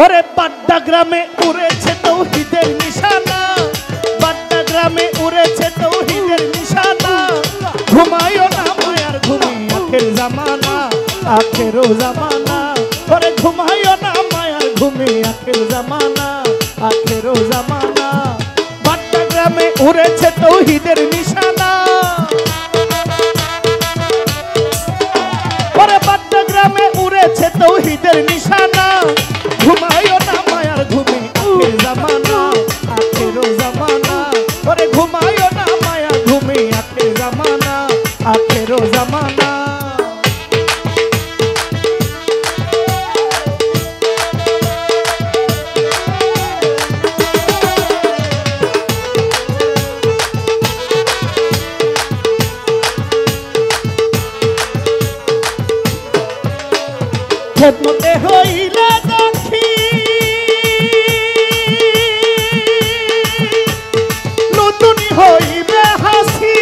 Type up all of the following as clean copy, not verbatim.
ওরে বাড্ডা গ্রামে উড়েছে তৌহিদের নিশানা, বাড্ডা গ্রামে উড়েছে তৌহিদের নিশানা। ঘুমায়ও না মায়ার ঘুমে আখের জামানা, আখেরও জামানা। ওরে ঘুমায়ও না মায়ার ঘুমে আখের জামানা, আখেরও জামানা। বাড্ডা গ্রামে উড়েছে তৌহিদের নিশানা, ওরে বাড্ডা গ্রামে উড়েছে তৌহিদের নিশানা। ঘুমায়ও না মায়ার ঘুমে আখের জামানা, আখেরও জামানা। ওরে ঘুমায়ও না মায়ার ঘুমে আখের জামানা, আখেরও জামানা। খেদমতে হইলে দক্ষী নতুন হইবে হাসি,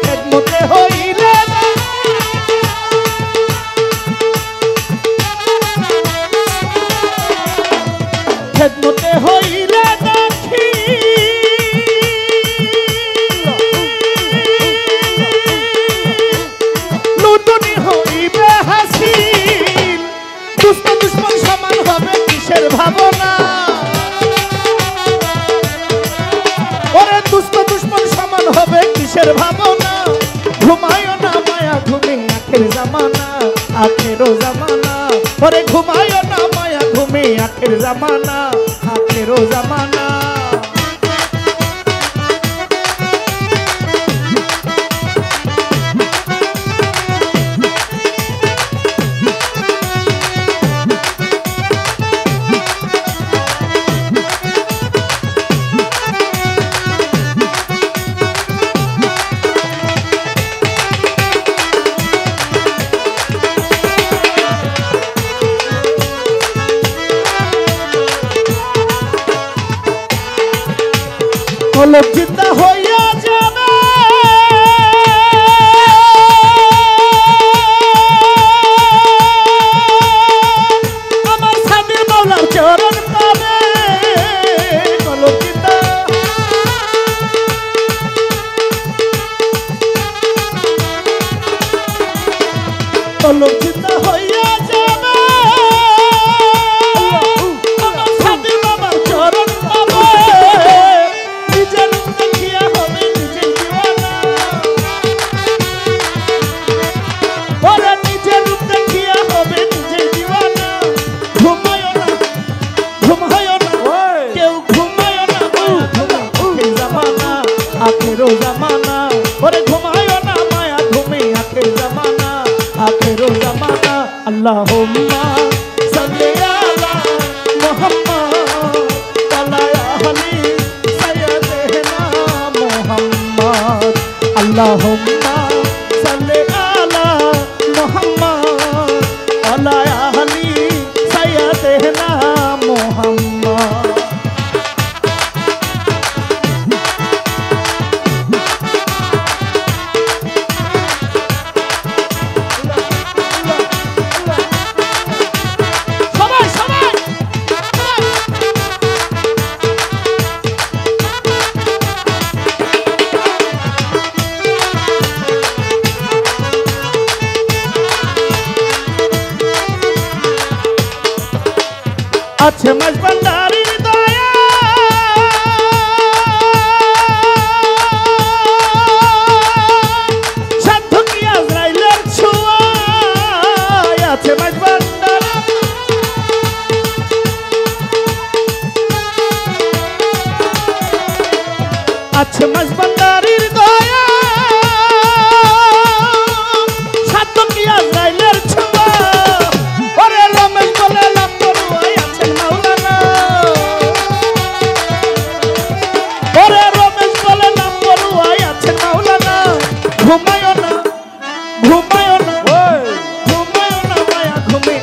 খেদমতে হইলে খেদমতে হইলে দক্ষী নতুন হইবে হাসি। দুষ্ট দুশ্মন সমান হবে কিসের ভাবনা, ওরে দুষ্ট দুশ্মন সমান হবে কিসের ভাবনা। ঘুমায়ও না মায়া ঘুমে আখের জামানা, আখেরও জামানা। ওরে ঘুমায়ও না মায়া ঘুমে আখের জামানা, আখেরও জামানা। কলব জিন্দা হইয়া যাবে, আমার সামনে মাওলার চরণ পাবে। কলব জিন্দা কলব জিন্দা হইয়া যাবে, আমার সামনে মাওলার চরণ পাবে। নিজের রূপ দেখিয়া হবে নিজের দিওয়ানা, ওরে নিজের রূপ দেখিয়া হবে নিজের দিওয়ানা। ঘুমায়ও না ঘুমায়ও না কেউ ঘুমায়ও না মায়া ঘুমে আখের জামানা, আখেরও জামানা। ওরে ঘুমায়ও না মায়া ঘুমে আখের জামানা, আখেরও জামানা। আল্লাহুম্মা সাল্লি আলা মুহাম্মাদ ওয়ালা আলি সাইয়্যিদিনা মুহাম্মদ। আল্লাহুম্মা সাল্লি আলা মুহাম্মাদ ওয়ালা আলি সাইয়্যিদিনা মুহাম্মদ। আছে মাঝ ভান্ডারির দয়া, সাধ্য কি আজরাইলের ছোঁয়া। আছে মাঝ ভান্ডার আছে মাঝ ভান্ডারির দয়া, সাধ্য কি আজরাইলের ছোঁয়া। ওরে রমেশ বলে লাভ করুয়াই আছেন মাওলানা, ওরে রমেশ বলে লাভ করুয়াই আছেন মাওলানা। ঘুমায়ও না ঘুমায়ও না ঘুমায়ও না মায়া ঘুমে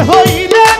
হইলে